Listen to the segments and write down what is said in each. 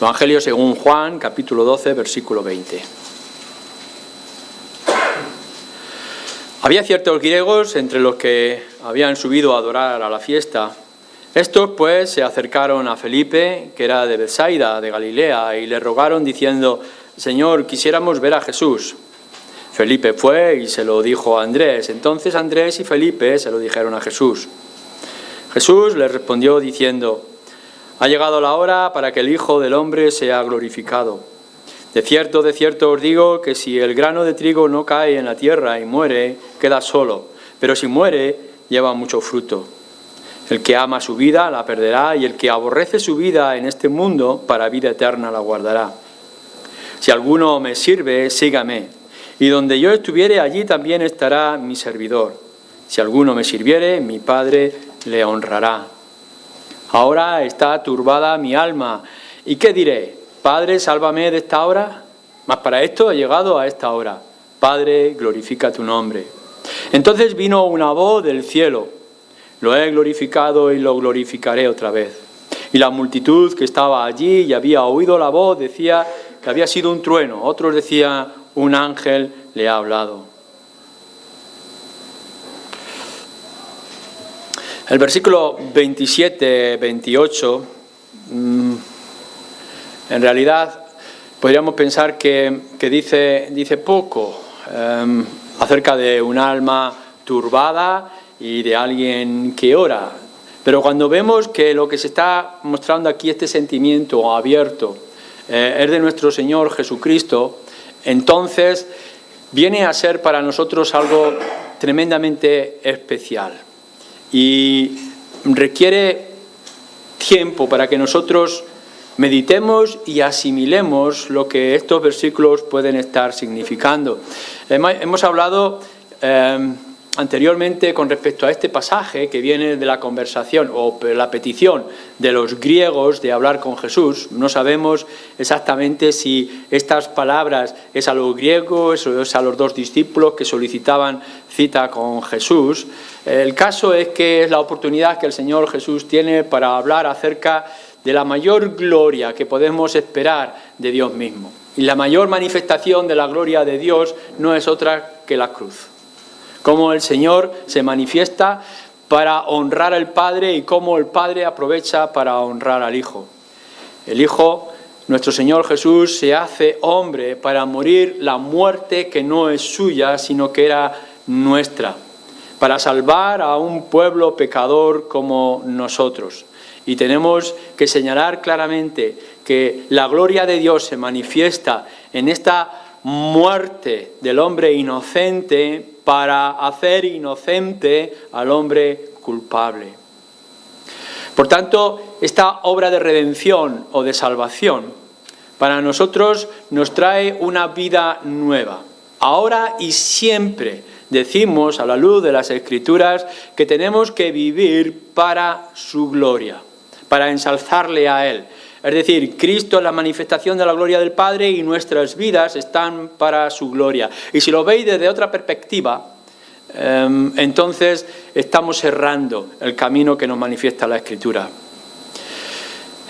Evangelio según Juan, capítulo 12, versículo 20. Había ciertos griegos entre los que habían subido a adorar a la fiesta. Estos, pues, se acercaron a Felipe, que era de Betsaida, de Galilea, y le rogaron diciendo: Señor, quisiéramos ver a Jesús. Felipe fue y se lo dijo a Andrés. Entonces Andrés y Felipe se lo dijeron a Jesús. Jesús les respondió diciendo: Ha llegado la hora para que el Hijo del Hombre sea glorificado. De cierto os digo que si el grano de trigo no cae en la tierra y muere, queda solo, pero si muere, lleva mucho fruto. El que ama su vida la perderá, y el que aborrece su vida en este mundo, para vida eterna la guardará. Si alguno me sirve, sígame, y donde yo estuviere, allí también estará mi servidor. Si alguno me sirviere, mi Padre le honrará. Ahora está turbada mi alma. ¿Y qué diré? Padre, sálvame de esta hora. Mas para esto he llegado a esta hora. Padre, glorifica tu nombre. Entonces vino una voz del cielo: Lo he glorificado y lo glorificaré otra vez. Y la multitud que estaba allí y había oído la voz decía que había sido un trueno. Otros decían: un ángel le ha hablado. El versículo 27-28, en realidad podríamos pensar que dice poco acerca de un alma turbada y de alguien que ora. Pero cuando vemos que lo que se está mostrando aquí, este sentimiento abierto, es de nuestro Señor Jesucristo, entonces viene a ser para nosotros algo tremendamente especial. Y requiere tiempo para que nosotros meditemos y asimilemos lo que estos versículos pueden estar significando. Hemos hablado anteriormente con respecto a este pasaje que viene de la conversación o la petición de los griegos de hablar con Jesús. No sabemos exactamente si estas palabras es a los griegos o es a los dos discípulos que solicitaban cita con Jesús. El caso es que es la oportunidad que el Señor Jesús tiene para hablar acerca de la mayor gloria que podemos esperar de Dios mismo. Y la mayor manifestación de la gloria de Dios no es otra que la cruz. Cómo el Señor se manifiesta para honrar al Padre y cómo el Padre aprovecha para honrar al Hijo. El Hijo, nuestro Señor Jesús, se hace hombre para morir la muerte que no es suya, sino que era nuestra, para salvar a un pueblo pecador como nosotros. Y tenemos que señalar claramente que la gloria de Dios se manifiesta en esta muerte del hombre inocente para hacer inocente al hombre culpable. Por tanto, esta obra de redención o de salvación para nosotros nos trae una vida nueva. Ahora y siempre decimos, a la luz de las Escrituras, que tenemos que vivir para su gloria, para ensalzarle a Él. Es decir, Cristo es la manifestación de la gloria del Padre y nuestras vidas están para su gloria. Y si lo veis desde otra perspectiva, entonces estamos errando el camino que nos manifiesta la Escritura.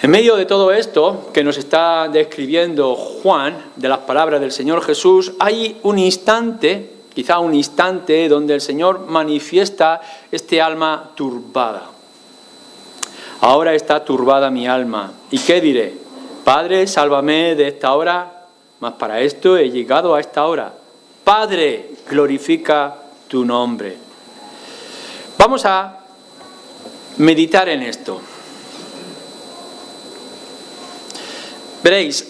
En medio de todo esto que nos está describiendo Juan, de las palabras del Señor Jesús, hay un instante, quizá un instante, donde el Señor manifiesta este alma turbada. Ahora está turbada mi alma. ¿Y qué diré? Padre, sálvame de esta hora. Mas para esto he llegado a esta hora. Padre, glorifica tu nombre. Vamos a meditar en esto. Veréis,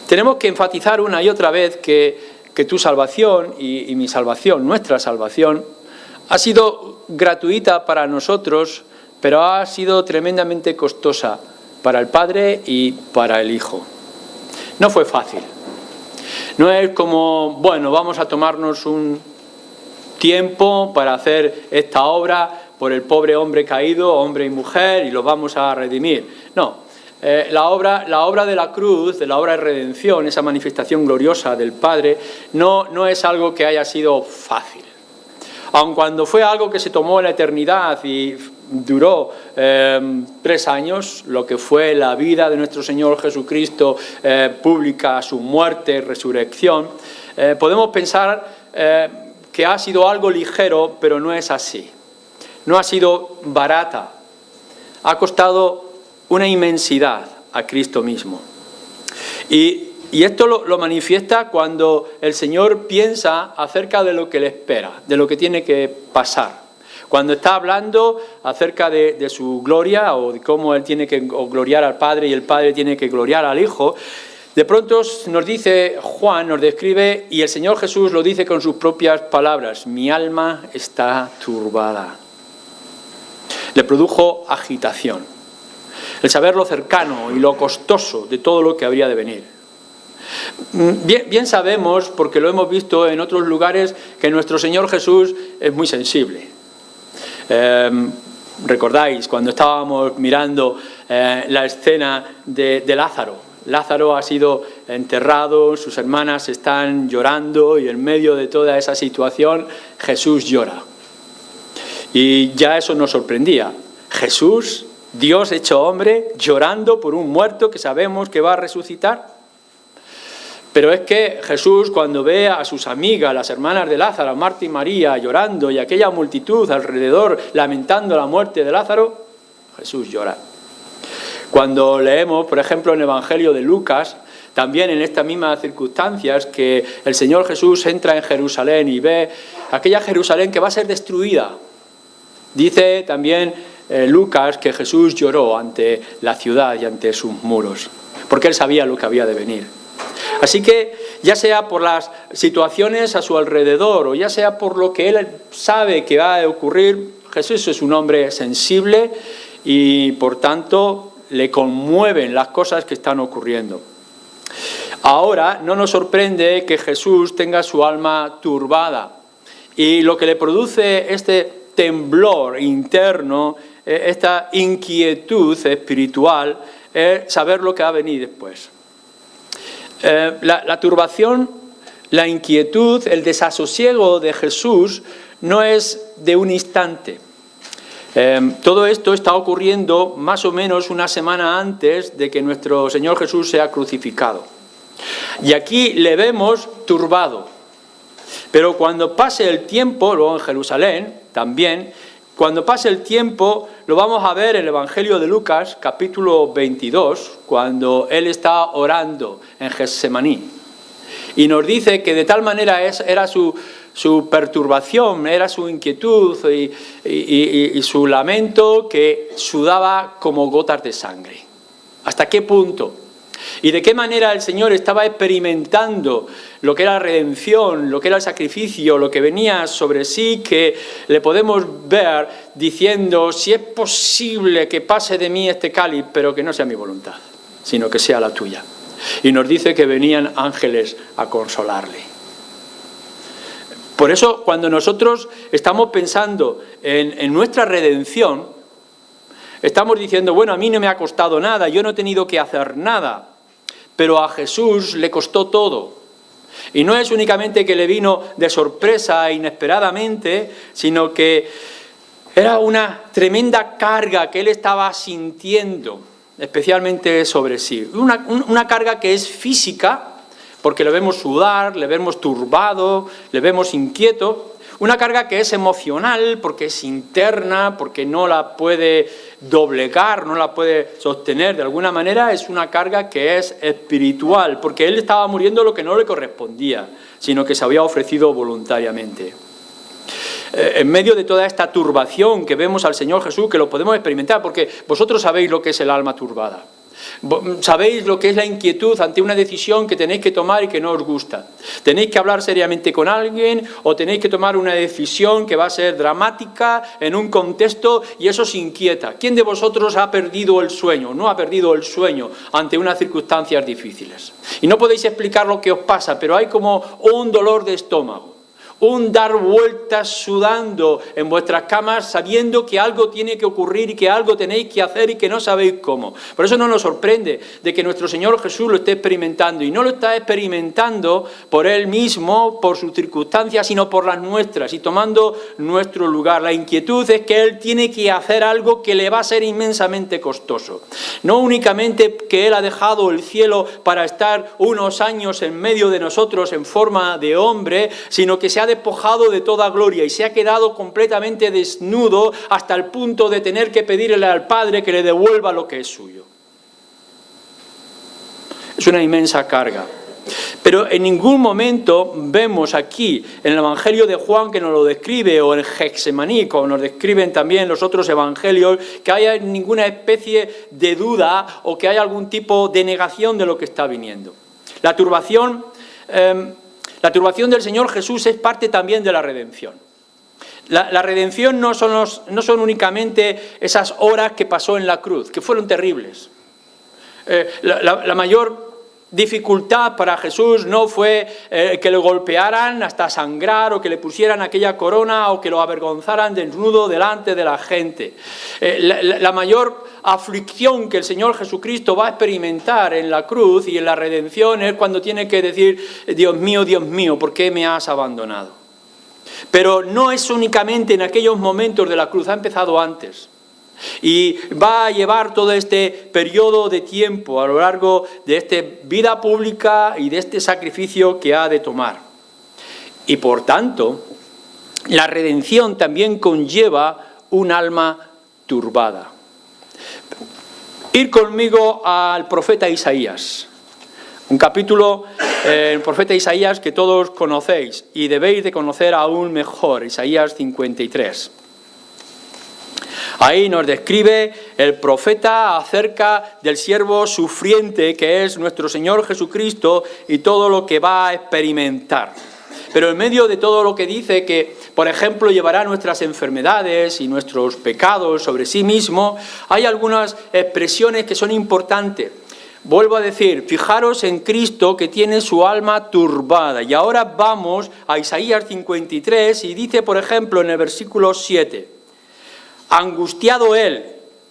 tenemos que enfatizar una y otra vez que tu salvación y mi salvación, nuestra salvación, ha sido gratuita para nosotros, pero ha sido tremendamente costosa para el Padre y para el Hijo. No fue fácil. No es como, bueno, vamos a tomarnos un tiempo para hacer esta obra por el pobre hombre caído, hombre y mujer, y lo vamos a redimir. No, la obra de la cruz, de la obra de redención, esa manifestación gloriosa del Padre, no es algo que haya sido fácil. Aun cuando fue algo que se tomó en la eternidad y duró 3 años, lo que fue la vida de nuestro Señor Jesucristo pública, su muerte, resurrección, podemos pensar que ha sido algo ligero, pero no es así. No ha sido barata. Ha costado una inmensidad a Cristo mismo. Y esto lo manifiesta cuando el Señor piensa acerca de lo que le espera, de lo que tiene que pasar. Cuando está hablando acerca de su gloria o de cómo Él tiene que gloriar al Padre y el Padre tiene que gloriar al Hijo, de pronto nos dice Juan, nos describe, y el Señor Jesús lo dice con sus propias palabras: mi alma está turbada. Le produjo agitación. El saber lo cercano y lo costoso de todo lo que habría de venir. Bien sabemos, porque lo hemos visto en otros lugares, que nuestro Señor Jesús es muy sensible. Recordáis cuando estábamos mirando la escena de Lázaro. Lázaro ha sido enterrado, sus hermanas están llorando y en medio de toda esa situación Jesús llora. Y ya eso nos sorprendía. Jesús, Dios hecho hombre, llorando por un muerto que sabemos que va a resucitar. Pero es que Jesús, cuando ve a sus amigas, las hermanas de Lázaro, Marta y María, llorando, y aquella multitud alrededor lamentando la muerte de Lázaro, Jesús llora. Cuando leemos, por ejemplo, en el Evangelio de Lucas, también en estas mismas circunstancias, que el Señor Jesús entra en Jerusalén y ve aquella Jerusalén que va a ser destruida. Dice también Lucas que Jesús lloró ante la ciudad y ante sus muros, porque Él sabía lo que había de venir. Así que, ya sea por las situaciones a su alrededor o ya sea por lo que Él sabe que va a ocurrir, Jesús es un hombre sensible y, por tanto, le conmueven las cosas que están ocurriendo. Ahora, no nos sorprende que Jesús tenga su alma turbada y lo que le produce este temblor interno, esta inquietud espiritual, es saber lo que va a venir después. La turbación, la inquietud, el desasosiego de Jesús no es de un instante. Todo esto está ocurriendo más o menos una semana antes de que nuestro Señor Jesús sea crucificado. Y aquí le vemos turbado. Pero cuando pase el tiempo, luego en Jerusalén también, cuando pase el tiempo, lo vamos a ver en el Evangelio de Lucas, capítulo 22, cuando Él está orando en Getsemaní. Y nos dice que de tal manera era su perturbación, era su inquietud y su lamento, que sudaba como gotas de sangre. ¿Hasta qué punto? Y de qué manera el Señor estaba experimentando lo que era la redención, lo que era el sacrificio, lo que venía sobre sí, que le podemos ver diciendo: si es posible que pase de mí este cáliz, pero que no sea mi voluntad, sino que sea la tuya. Y nos dice que venían ángeles a consolarle. Por eso, cuando nosotros estamos pensando en nuestra redención, estamos diciendo: bueno, a mí no me ha costado nada, yo no he tenido que hacer nada. Pero a Jesús le costó todo. Y no es únicamente que le vino de sorpresa e inesperadamente, sino que era una tremenda carga que Él estaba sintiendo, especialmente sobre sí. Una carga que es física, porque le vemos sudar, le vemos turbado, le vemos inquieto. Una carga que es emocional, porque es interna, porque no la puede doblegar, no la puede sostener de alguna manera. Es una carga que es espiritual, porque Él estaba muriendo lo que no le correspondía, sino que se había ofrecido voluntariamente. En medio de toda esta turbación que vemos al Señor Jesús, que lo podemos experimentar, porque vosotros sabéis lo que es el alma turbada. Sabéis lo que es la inquietud ante una decisión que tenéis que tomar y que no os gusta. Tenéis que hablar seriamente con alguien o tenéis que tomar una decisión que va a ser dramática en un contexto y eso os inquieta. ¿Quién de vosotros ha perdido el sueño? No ha perdido el sueño ante unas circunstancias difíciles. Y no podéis explicar lo que os pasa, pero hay como un dolor de estómago, un dar vueltas sudando en vuestras camas sabiendo que algo tiene que ocurrir y que algo tenéis que hacer y que no sabéis cómo. Por eso no nos sorprende de que nuestro Señor Jesús lo esté experimentando, y no lo está experimentando por Él mismo, por sus circunstancias, sino por las nuestras y tomando nuestro lugar. La inquietud es que Él tiene que hacer algo que le va a ser inmensamente costoso. No únicamente que Él ha dejado el cielo para estar unos años en medio de nosotros en forma de hombre, sino que se ha despojado de toda gloria y se ha quedado completamente desnudo hasta el punto de tener que pedirle al Padre que le devuelva lo que es suyo. Es una inmensa carga. Pero en ningún momento vemos aquí en el Evangelio de Juan, que nos lo describe, o en Getsemaní, como nos describen también los otros evangelios, que haya ninguna especie de duda o que haya algún tipo de negación de lo que está viniendo. La turbación del Señor Jesús es parte también de la redención. La redención no son únicamente esas horas que pasó en la cruz, que fueron terribles. La mayor dificultad para Jesús no fue que le golpearan hasta sangrar, o que le pusieran aquella corona, o que lo avergonzaran desnudo delante de la gente. La mayor aflicción que el Señor Jesucristo va a experimentar en la cruz y en la redención es cuando tiene que decir: Dios mío, ¿por qué me has abandonado? Pero no es únicamente en aquellos momentos de la cruz, ha empezado antes. Y va a llevar todo este periodo de tiempo a lo largo de esta vida pública y de este sacrificio que ha de tomar. Y por tanto, la redención también conlleva un alma turbada. Ir conmigo al profeta Isaías, un capítulo, el profeta Isaías, que todos conocéis y debéis de conocer aún mejor, Isaías 53. Ahí nos describe el profeta acerca del siervo sufriente que es nuestro Señor Jesucristo y todo lo que va a experimentar. Pero en medio de todo lo que dice, que por ejemplo llevará nuestras enfermedades y nuestros pecados sobre sí mismo, hay algunas expresiones que son importantes. Vuelvo a decir, fijaros en Cristo, que tiene su alma turbada. Y ahora vamos a Isaías 53 y dice, por ejemplo, en el versículo 7, angustiado él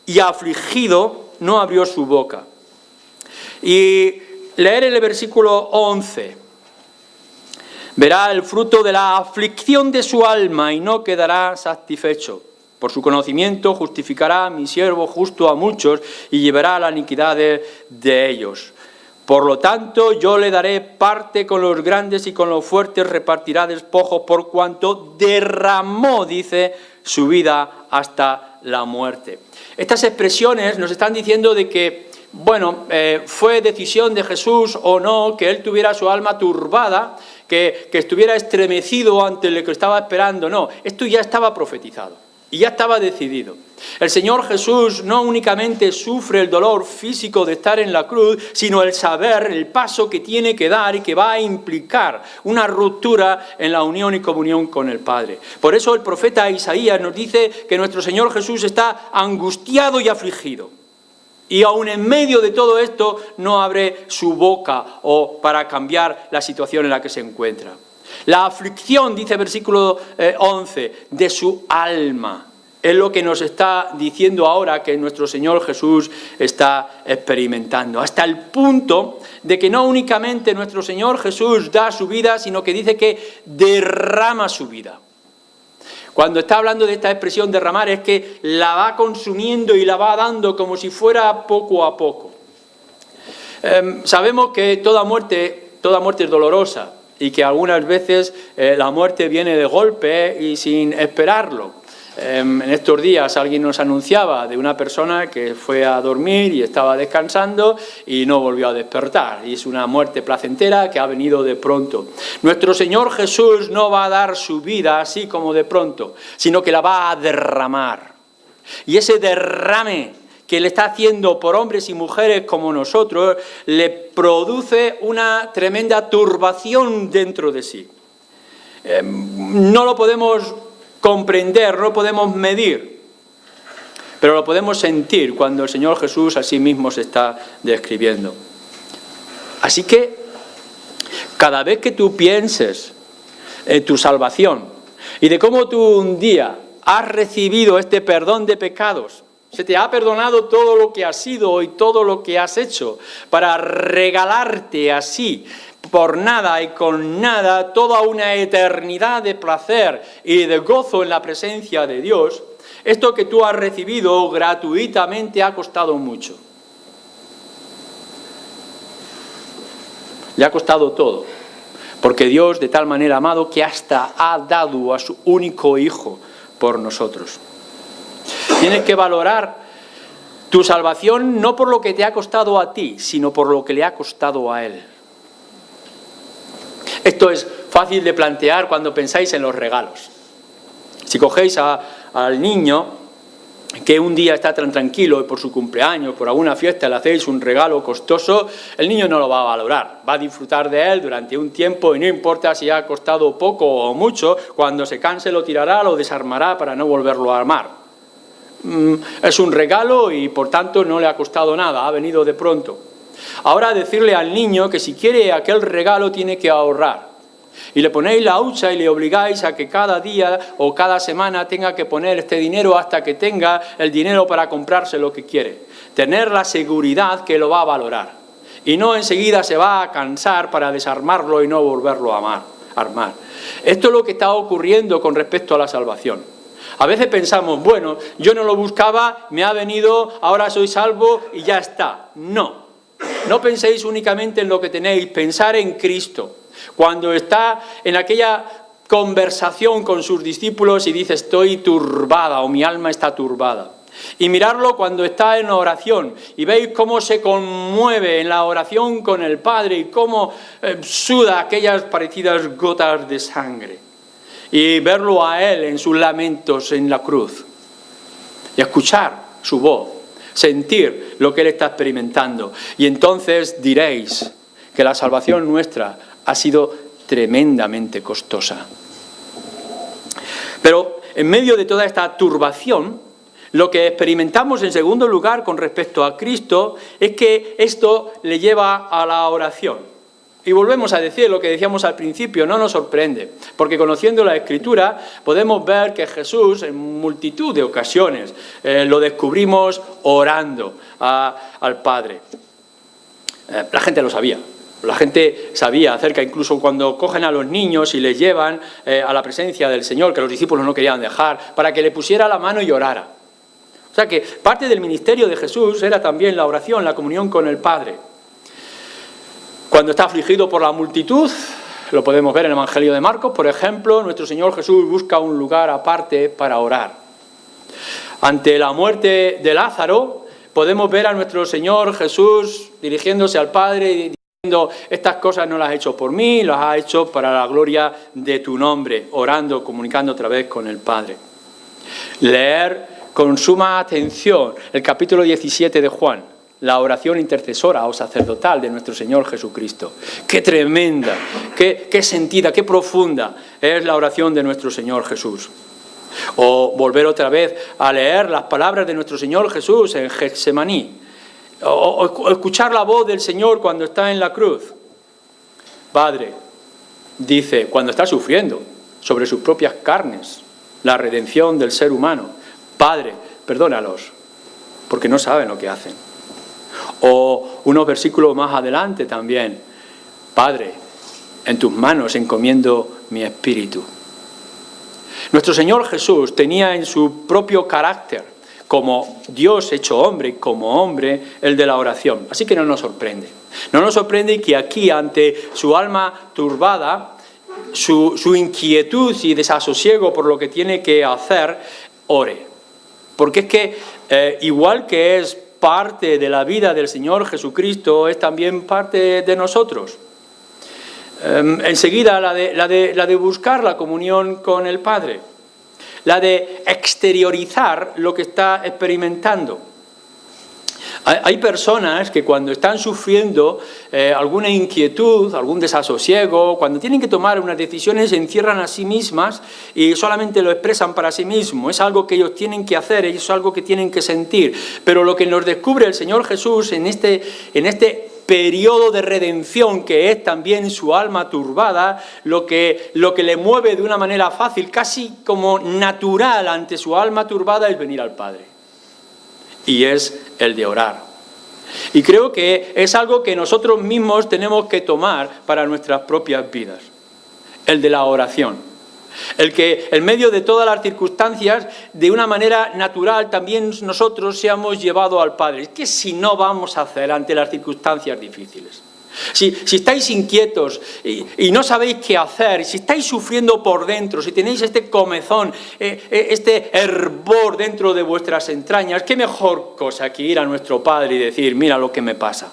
y afligido, no abrió su boca. Y leer el versículo 11, verá el fruto de la aflicción de su alma y no quedará satisfecho. Por su conocimiento justificará a mi siervo justo a muchos y llevará la iniquidad de ellos. Por lo tanto, yo le daré parte con los grandes y con los fuertes repartirá despojos, por cuanto derramó, dice, su vida hasta la muerte. Estas expresiones nos están diciendo de que, fue decisión de Jesús o no que él tuviera su alma turbada, que estuviera estremecido ante lo que estaba esperando. No, esto ya estaba profetizado y ya estaba decidido. El Señor Jesús no únicamente sufre el dolor físico de estar en la cruz, sino el saber el paso que tiene que dar y que va a implicar una ruptura en la unión y comunión con el Padre. Por eso el profeta Isaías nos dice que nuestro Señor Jesús está angustiado y afligido. Y aún en medio de todo esto no abre su boca para cambiar la situación en la que se encuentra. La aflicción, dice versículo 11, de su alma. Es lo que nos está diciendo ahora que nuestro Señor Jesús está experimentando. Hasta el punto de que no únicamente nuestro Señor Jesús da su vida, sino que dice que derrama su vida. Cuando está hablando de esta expresión derramar, es que la va consumiendo y la va dando como si fuera poco a poco. Sabemos que toda muerte es dolorosa y que algunas veces la muerte viene de golpe y sin esperarlo. En estos días alguien nos anunciaba de una persona que fue a dormir y estaba descansando y no volvió a despertar. Y es una muerte placentera que ha venido de pronto. Nuestro Señor Jesús no va a dar su vida así como de pronto, sino que la va a derramar. Y ese derrame que le está haciendo por hombres y mujeres como nosotros, le produce una tremenda turbación dentro de sí. No lo podemos comprender, no lo podemos medir, pero lo podemos sentir cuando el Señor Jesús a sí mismo se está describiendo. Así que, cada vez que tú pienses tu salvación y de cómo tú un día has recibido este perdón de pecados. Se te ha perdonado todo lo que has sido y todo lo que has hecho para regalarte así, por nada y con nada, toda una eternidad de placer y de gozo en la presencia de Dios. Esto que tú has recibido gratuitamente ha costado mucho. Le ha costado todo, porque Dios de tal manera ha amado que hasta ha dado a su único Hijo por nosotros. Tienes que valorar tu salvación no por lo que te ha costado a ti, sino por lo que le ha costado a Él. Esto es fácil de plantear cuando pensáis en los regalos. Si cogéis al niño que un día está tan tranquilo y por su cumpleaños, por alguna fiesta, le hacéis un regalo costoso, el niño no lo va a valorar, va a disfrutar de él durante un tiempo y no importa si ha costado poco o mucho, cuando se canse lo tirará, lo desarmará para no volverlo a armar. Es un regalo y por tanto no le ha costado nada, ha venido de pronto. Ahora decirle al niño que si quiere aquel regalo tiene que ahorrar. Y le ponéis la hucha y le obligáis a que cada día o cada semana tenga que poner este dinero hasta que tenga el dinero para comprarse lo que quiere. Tener la seguridad que lo va a valorar. Y no enseguida se va a cansar para desarmarlo y no volverlo a armar. Esto es lo que está ocurriendo con respecto a la salvación. A veces pensamos, bueno, yo no lo buscaba, me ha venido, ahora soy salvo y ya está. No penséis únicamente en lo que tenéis, pensar en Cristo. Cuando está en aquella conversación con sus discípulos y dice estoy turbada o mi alma está turbada. Y mirarlo cuando está en oración y veis cómo se conmueve en la oración con el Padre y cómo suda aquellas parecidas gotas de sangre. Y verlo a Él en sus lamentos en la cruz. Y escuchar su voz, sentir lo que Él está experimentando. Y entonces diréis que la salvación nuestra ha sido tremendamente costosa. Pero en medio de toda esta turbación, lo que experimentamos en segundo lugar con respecto a Cristo es que esto le lleva a la oración. Y volvemos a decir lo que decíamos al principio, no nos sorprende, porque conociendo la Escritura podemos ver que Jesús en multitud de ocasiones lo descubrimos orando al Padre. La gente lo sabía. La gente sabía acerca, incluso cuando cogen a los niños y les llevan a la presencia del Señor, que los discípulos no querían dejar, para que le pusiera la mano y orara. O sea que parte del ministerio de Jesús era también la oración, la comunión con el Padre. Cuando está afligido por la multitud, lo podemos ver en el Evangelio de Marcos, por ejemplo, nuestro Señor Jesús busca un lugar aparte para orar. Ante la muerte de Lázaro, podemos ver a nuestro Señor Jesús dirigiéndose al Padre y diciendo, estas cosas no las has hecho por mí, las has hecho para la gloria de tu nombre, orando, comunicando otra vez con el Padre. Leer con suma atención el capítulo 17 de Juan, la oración intercesora o sacerdotal de nuestro Señor Jesucristo. ¡Qué tremenda, qué sentida, qué profunda es la oración de nuestro Señor Jesús! O volver otra vez a leer las palabras de nuestro Señor Jesús en Getsemaní. O escuchar la voz del Señor cuando está en la cruz. Padre, dice, cuando está sufriendo sobre sus propias carnes, la redención del ser humano. Padre, perdónalos, porque no saben lo que hacen. O unos versículos más adelante también. Padre, en tus manos encomiendo mi espíritu. Nuestro Señor Jesús tenía en su propio carácter, como Dios hecho hombre, como hombre, el de la oración. Así que no nos sorprende. No nos sorprende que aquí, ante su alma turbada, su inquietud y desasosiego por lo que tiene que hacer, ore. Porque es que, igual que es parte de la vida del Señor Jesucristo, es también parte de nosotros. Enseguida la de buscar la comunión con el Padre. La de exteriorizar lo que está experimentando. Hay personas que cuando están sufriendo alguna inquietud, algún desasosiego, cuando tienen que tomar unas decisiones se encierran a sí mismas y solamente lo expresan para sí mismos. Es algo que ellos tienen que hacer, es algo que tienen que sentir. Pero lo que nos descubre el Señor Jesús en este periodo de redención que es también su alma turbada, lo que le mueve de una manera fácil, casi como natural ante su alma turbada, es venir al Padre. Y es el de orar. Y creo que es algo que nosotros mismos tenemos que tomar para nuestras propias vidas. El de la oración. El que en medio de todas las circunstancias, de una manera natural, también nosotros seamos llevados al Padre. Es que si no vamos a hacer ante las circunstancias difíciles. Si estáis inquietos y no sabéis qué hacer, si estáis sufriendo por dentro, si tenéis este comezón, este hervor dentro de vuestras entrañas, qué mejor cosa que ir a nuestro Padre y decir, mira lo que me pasa.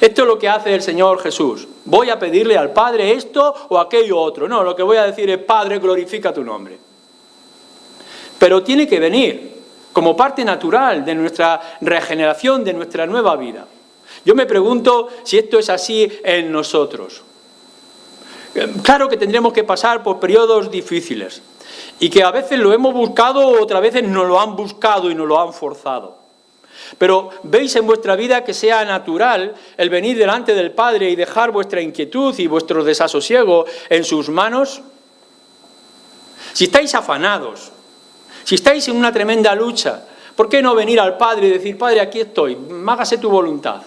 Esto es lo que hace el Señor Jesús. ¿Voy a pedirle al Padre esto o aquello otro? No, lo que voy a decir es, Padre, glorifica tu nombre. Pero tiene que venir como parte natural de nuestra regeneración, de nuestra nueva vida. Yo me pregunto si esto es así en nosotros. Claro que tendremos que pasar por periodos difíciles y que a veces lo hemos buscado, otras veces nos lo han buscado y nos lo han forzado. Pero veis en vuestra vida que sea natural el venir delante del Padre y dejar vuestra inquietud y vuestro desasosiego en sus manos. Si estáis afanados, si estáis en una tremenda lucha, ¿por qué no venir al Padre y decir, Padre, aquí estoy, hágase tu voluntad?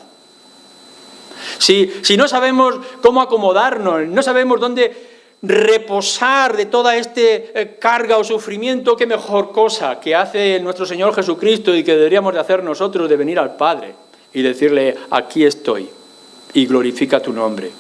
Si no sabemos cómo acomodarnos, no sabemos dónde reposar de toda esta carga o sufrimiento, qué mejor cosa que hace nuestro Señor Jesucristo y que deberíamos de hacer nosotros, de venir al Padre y decirle, aquí estoy, y glorifica tu nombre.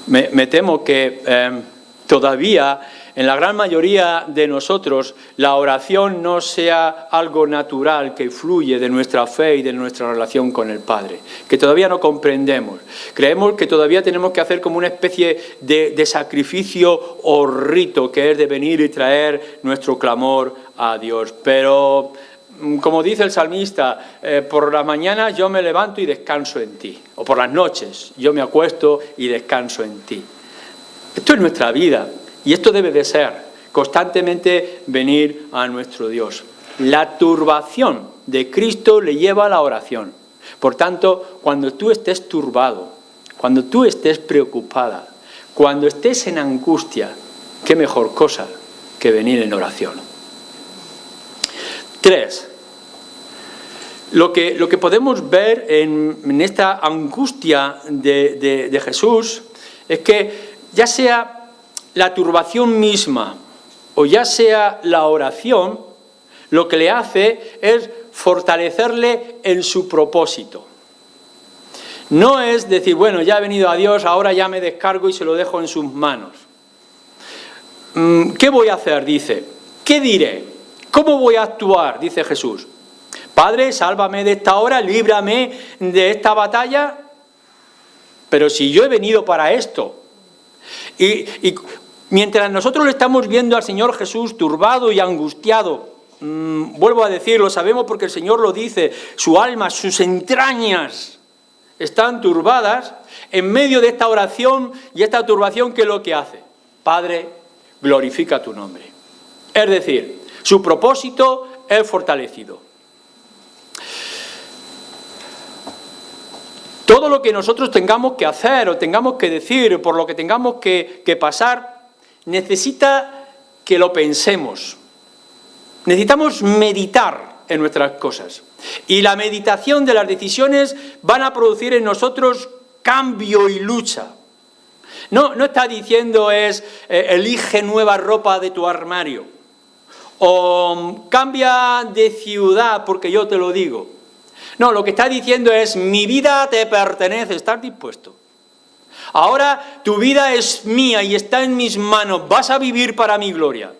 Me temo que todavía en la gran mayoría de nosotros la oración no sea algo natural que fluye de nuestra fe y de nuestra relación con el Padre, que todavía no comprendemos. Creemos que todavía tenemos que hacer como una especie de sacrificio o rito, que es de venir y traer nuestro clamor a Dios. Pero, como dice el salmista, por las mañanas yo me levanto y descanso en ti, o por las noches yo me acuesto y descanso en ti. Esto es nuestra vida. Y esto debe de ser, constantemente venir a nuestro Dios. La turbación de Cristo le lleva a la oración. Por tanto, cuando tú estés turbado, cuando tú estés preocupada, cuando estés en angustia, qué mejor cosa que venir en oración. 3. Lo que podemos ver en esta angustia de Jesús es que ya sea la turbación misma o ya sea la oración, lo que le hace es fortalecerle en su propósito. No es decir, bueno, ya ha venido a Dios, ahora ya me descargo y se lo dejo en sus manos. ¿Qué voy a hacer? Dice. ¿Qué diré? ¿Cómo voy a actuar? Dice Jesús. Padre, sálvame de esta hora, líbrame de esta batalla. Pero si yo he venido para esto. Y mientras nosotros le estamos viendo al Señor Jesús turbado y angustiado, vuelvo a decirlo, sabemos porque el Señor lo dice, su alma, sus entrañas están turbadas, en medio de esta oración y esta turbación, ¿qué es lo que hace? Padre, glorifica tu nombre. Es decir, su propósito es fortalecido. Todo lo que nosotros tengamos que hacer o tengamos que decir, por lo que tengamos que pasar, necesita que lo pensemos. Necesitamos meditar en nuestras cosas. Y la meditación de las decisiones van a producir en nosotros cambio y lucha. No está diciendo elige nueva ropa de tu armario. O cambia de ciudad porque yo te lo digo. No, lo que está diciendo es, mi vida te pertenece, ¿estás dispuesto? Ahora tu vida es mía y está en mis manos, vas a vivir para mi gloria.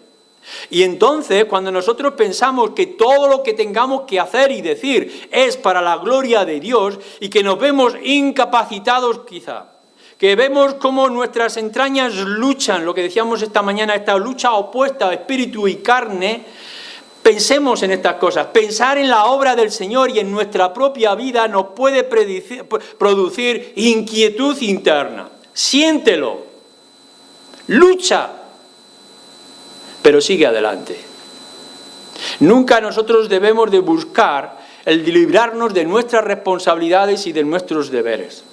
Y entonces, cuando nosotros pensamos que todo lo que tengamos que hacer y decir es para la gloria de Dios y que nos vemos incapacitados quizá, que vemos cómo nuestras entrañas luchan, lo que decíamos esta mañana, esta lucha opuesta, espíritu y carne, pensemos en estas cosas. Pensar en la obra del Señor y en nuestra propia vida nos puede producir inquietud interna. Siéntelo, lucha, pero sigue adelante. Nunca nosotros debemos de buscar el de librarnos de nuestras responsabilidades y de nuestros deberes.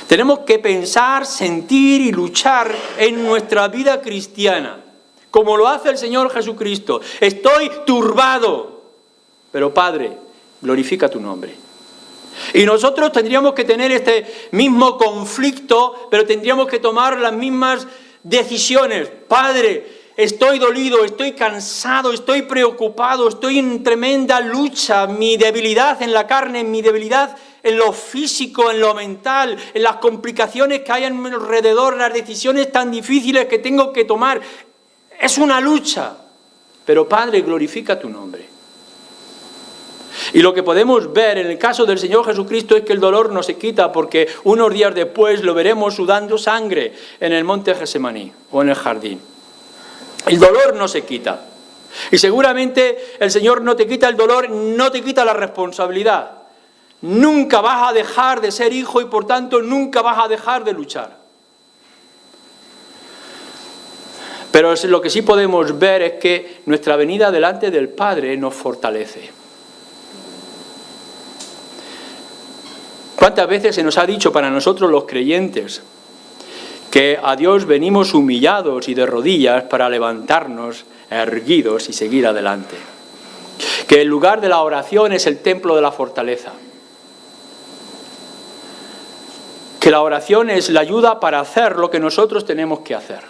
Tenemos que pensar, sentir y luchar en nuestra vida cristiana, como lo hace el Señor Jesucristo. Estoy turbado, pero Padre, glorifica tu nombre. Y nosotros tendríamos que tener este mismo conflicto, pero tendríamos que tomar las mismas decisiones. Padre, estoy dolido, estoy cansado, estoy preocupado, estoy en tremenda lucha, mi debilidad en la carne, mi debilidad en lo físico, en lo mental, en las complicaciones que hay a mi alrededor, las decisiones tan difíciles que tengo que tomar. Es una lucha, pero Padre, glorifica tu nombre. Y lo que podemos ver en el caso del Señor Jesucristo es que el dolor no se quita, porque unos días después lo veremos sudando sangre en el monte Getsemaní o en el jardín. El dolor no se quita. Y seguramente el Señor no te quita el dolor, no te quita la responsabilidad. Nunca vas a dejar de ser hijo y por tanto nunca vas a dejar de luchar. Pero lo que sí podemos ver es que nuestra venida delante del Padre nos fortalece. ¿Cuántas veces se nos ha dicho para nosotros los creyentes que a Dios venimos humillados y de rodillas para levantarnos erguidos y seguir adelante? Que el lugar de la oración es el templo de la fortaleza. Que la oración es la ayuda para hacer lo que nosotros tenemos que hacer.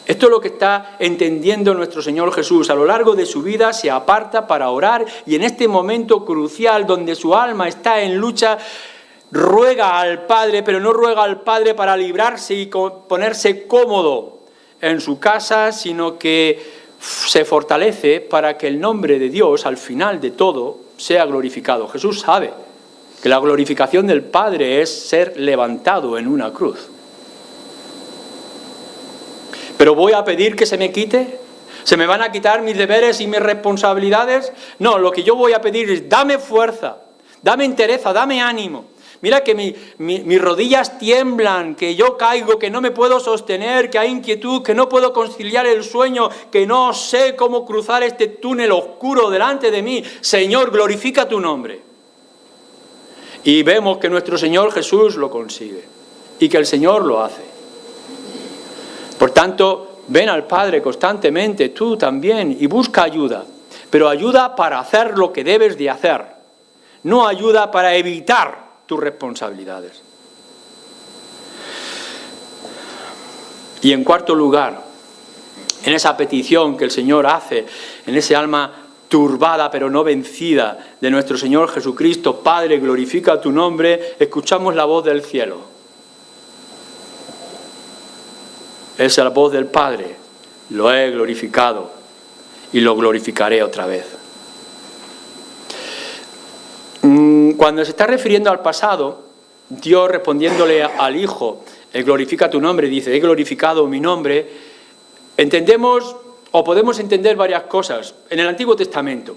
Esto es lo que está entendiendo nuestro Señor Jesús. A lo largo de su vida se aparta para orar y en este momento crucial donde su alma está en lucha, ruega al Padre, pero no ruega al Padre para librarse y ponerse cómodo en su casa, sino que se fortalece para que el nombre de Dios, al final de todo, sea glorificado. Jesús sabe que la glorificación del Padre es ser levantado en una cruz. ¿Pero voy a pedir que se me quite? ¿Se me van a quitar mis deberes y mis responsabilidades? No, lo que yo voy a pedir es dame fuerza, dame entereza, dame ánimo. Mira que mis rodillas tiemblan, que yo caigo, que no me puedo sostener, que hay inquietud, que no puedo conciliar el sueño, que no sé cómo cruzar este túnel oscuro delante de mí. Señor, glorifica tu nombre. Y vemos que nuestro Señor Jesús lo consigue y que el Señor lo hace. Por tanto, ven al Padre constantemente, tú también, y busca ayuda. Pero ayuda para hacer lo que debes de hacer, no ayuda para evitar tus responsabilidades. Y en cuarto lugar, en esa petición que el Señor hace, en ese alma turbada pero no vencida de nuestro Señor Jesucristo, Padre, glorifica tu nombre, escuchamos la voz del cielo. Es la voz del Padre, lo he glorificado y lo glorificaré otra vez. Cuando se está refiriendo al pasado, Dios respondiéndole al Hijo, glorifica tu nombre, dice, he glorificado mi nombre, entendemos o podemos entender varias cosas en el Antiguo Testamento.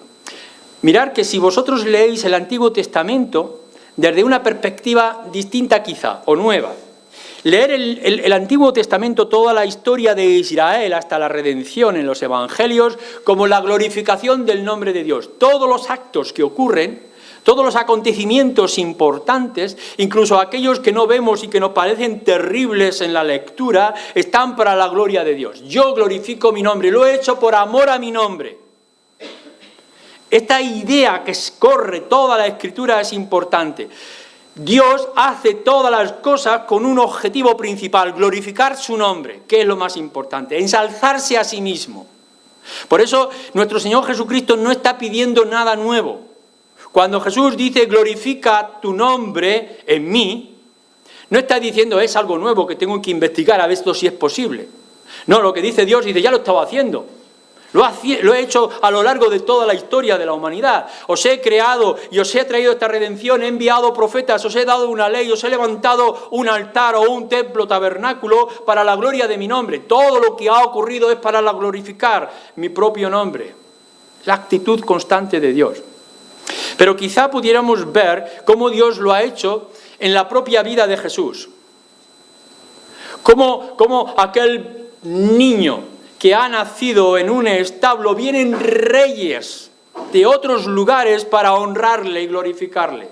Mirad que si vosotros leéis el Antiguo Testamento desde una perspectiva distinta quizá, o nueva, leer el Antiguo Testamento, toda la historia de Israel hasta la redención en los Evangelios, como la glorificación del nombre de Dios. Todos los actos que ocurren, todos los acontecimientos importantes, incluso aquellos que no vemos y que nos parecen terribles en la lectura, están para la gloria de Dios. Yo glorifico mi nombre, lo he hecho por amor a mi nombre. Esta idea que corre toda la Escritura es importante. Dios hace todas las cosas con un objetivo principal, glorificar su nombre, que es lo más importante, ensalzarse a sí mismo. Por eso nuestro Señor Jesucristo no está pidiendo nada nuevo. Cuando Jesús dice glorifica tu nombre en mí, no está diciendo es algo nuevo que tengo que investigar a ver esto si es posible. No, lo que dice Dios, dice ya lo estaba haciendo. Lo he hecho a lo largo de toda la historia de la humanidad. Os he creado y os he traído esta redención, he enviado profetas, os he dado una ley, os he levantado un altar o un templo, tabernáculo para la gloria de mi nombre. Todo lo que ha ocurrido es para glorificar mi propio nombre. La actitud constante de Dios. Pero quizá pudiéramos ver cómo Dios lo ha hecho en la propia vida de Jesús. Cómo aquel niño que ha nacido en un establo, vienen reyes de otros lugares para honrarle y glorificarle.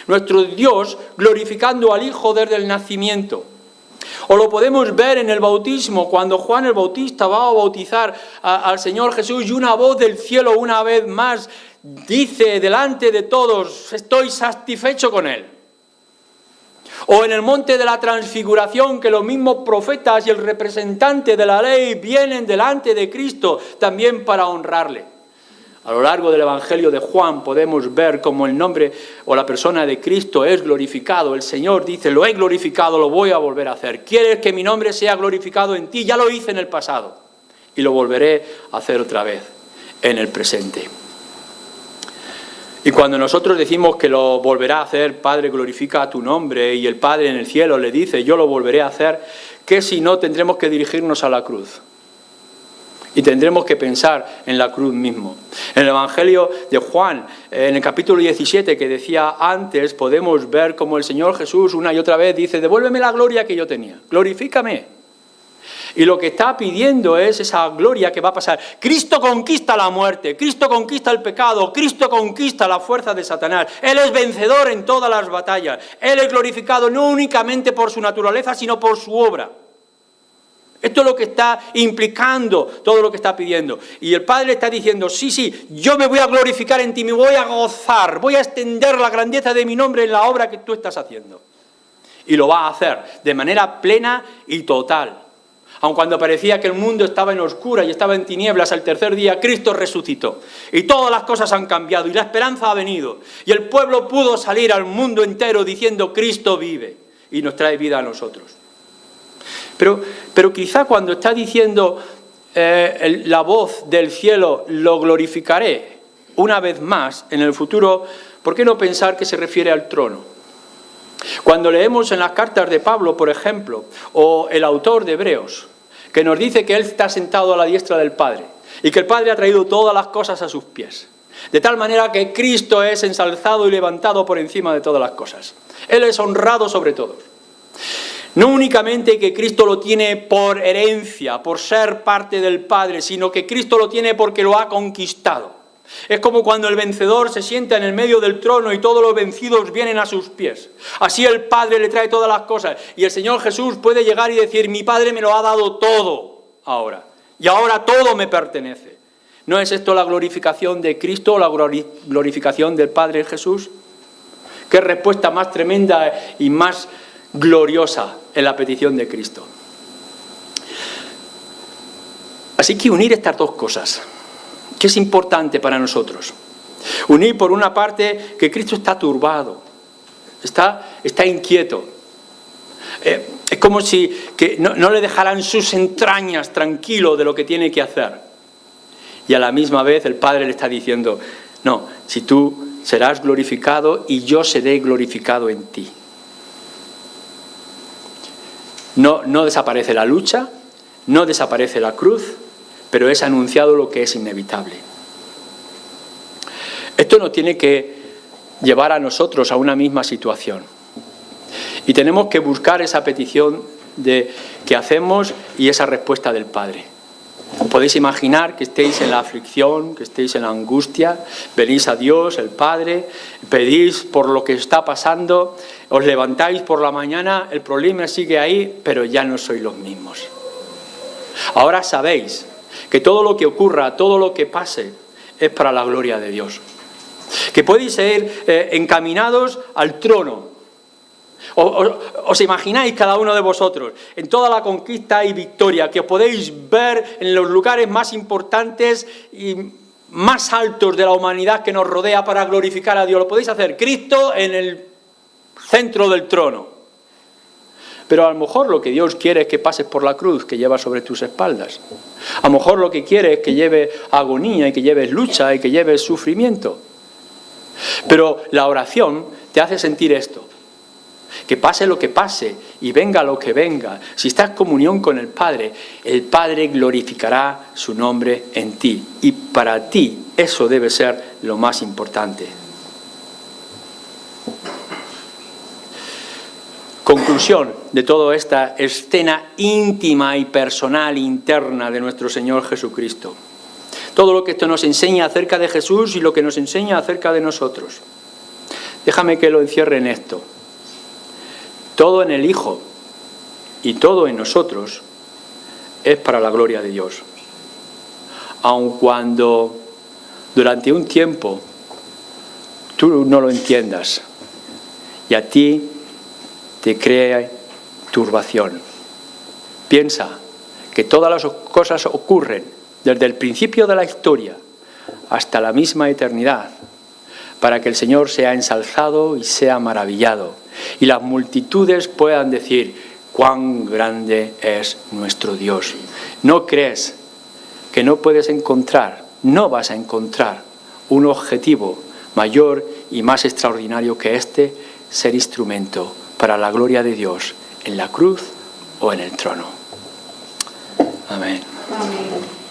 Nuestro Dios glorificando al Hijo desde el nacimiento. O lo podemos ver en el bautismo, cuando Juan el Bautista va a bautizar al Señor Jesús y una voz del cielo una vez más dice delante de todos, estoy satisfecho con él. O en el monte de la transfiguración, que los mismos profetas y el representante de la ley vienen delante de Cristo también para honrarle. A lo largo del Evangelio de Juan podemos ver cómo el nombre o la persona de Cristo es glorificado. El Señor dice, lo he glorificado, lo voy a volver a hacer. ¿Quieres que mi nombre sea glorificado en ti? Ya lo hice en el pasado y lo volveré a hacer otra vez en el presente. Y cuando nosotros decimos que lo volverá a hacer, Padre, glorifica tu nombre, y el Padre en el cielo le dice, yo lo volveré a hacer, ¿qué si no tendremos que dirigirnos a la cruz? Y tendremos que pensar en la cruz mismo. En el Evangelio de Juan, en el capítulo 17 que decía antes, podemos ver cómo el Señor Jesús una y otra vez dice, devuélveme la gloria que yo tenía, glorifícame. Y lo que está pidiendo es esa gloria que va a pasar. Cristo conquista la muerte, Cristo conquista el pecado, Cristo conquista la fuerza de Satanás. Él es vencedor en todas las batallas. Él es glorificado no únicamente por su naturaleza, sino por su obra. Esto es lo que está implicando todo lo que está pidiendo. Y el Padre está diciendo, sí, yo me voy a glorificar en ti, me voy a gozar, voy a extender la grandeza de mi nombre en la obra que tú estás haciendo. Y lo va a hacer de manera plena y total. Aun cuando parecía que el mundo estaba en oscura y estaba en tinieblas, al tercer día Cristo resucitó. Y todas las cosas han cambiado y la esperanza ha venido. Y el pueblo pudo salir al mundo entero diciendo, Cristo vive y nos trae vida a nosotros. Pero quizá cuando está diciendo la voz del cielo, lo glorificaré una vez más en el futuro, ¿por qué no pensar que se refiere al trono? Cuando leemos en las cartas de Pablo, por ejemplo, o el autor de Hebreos, que nos dice que él está sentado a la diestra del Padre y que el Padre ha traído todas las cosas a sus pies, de tal manera que Cristo es ensalzado y levantado por encima de todas las cosas. Él es honrado sobre todos. No únicamente que Cristo lo tiene por herencia, por ser parte del Padre, sino que Cristo lo tiene porque lo ha conquistado. Es como cuando el vencedor se sienta en el medio del trono y todos los vencidos vienen a sus pies. Así el Padre le trae todas las cosas. Y el Señor Jesús puede llegar y decir, mi Padre me lo ha dado todo ahora. Y ahora todo me pertenece. ¿No es esto la glorificación de Cristo o la glorificación del Padre en Jesús? ¿Qué respuesta más tremenda y más gloriosa en la petición de Cristo? Así que unir estas dos cosas, que es importante para nosotros. Unir por una parte que Cristo está turbado, está inquieto. Es como si que no le dejaran sus entrañas tranquilo de lo que tiene que hacer. Y a la misma vez el Padre le está diciendo, no, si tú serás glorificado y yo seré glorificado en ti. No desaparece la lucha, no desaparece la cruz, pero es anunciado lo que es inevitable. Esto nos tiene que llevar a nosotros a una misma situación. Y tenemos que buscar esa petición que hacemos y esa respuesta del Padre. Podéis imaginar que estéis en la aflicción, que estéis en la angustia, venís a Dios, el Padre, pedís por lo que está pasando, os levantáis por la mañana, el problema sigue ahí, pero ya no sois los mismos. Ahora sabéis que todo lo que ocurra, todo lo que pase, es para la gloria de Dios. Que podéis ir encaminados al trono. Os imagináis cada uno de vosotros en toda la conquista y victoria, que os podéis ver en los lugares más importantes y más altos de la humanidad que nos rodea para glorificar a Dios. Lo podéis hacer, Cristo en el centro del trono. Pero a lo mejor lo que Dios quiere es que pases por la cruz que llevas sobre tus espaldas. A lo mejor lo que quiere es que lleves agonía y que lleves lucha y que lleves sufrimiento. Pero la oración te hace sentir esto. Que pase lo que pase y venga lo que venga, si estás en comunión con el Padre glorificará su nombre en ti. Y para ti eso debe ser lo más importante. Conclusión de toda esta escena íntima y personal interna de nuestro Señor Jesucristo. Todo lo que esto nos enseña acerca de Jesús y lo que nos enseña acerca de nosotros. Déjame que lo encierre en esto. Todo en el Hijo y todo en nosotros es para la gloria de Dios. Aun cuando durante un tiempo tú no lo entiendas y a ti te crea turbación. Piensa que todas las cosas ocurren desde el principio de la historia hasta la misma eternidad para que el Señor sea ensalzado y sea maravillado y las multitudes puedan decir cuán grande es nuestro Dios. ¿No crees que no puedes encontrar, no vas a encontrar un objetivo mayor y más extraordinario que este, ser instrumento para la gloria de Dios en la cruz o en el trono? Amén. Amén.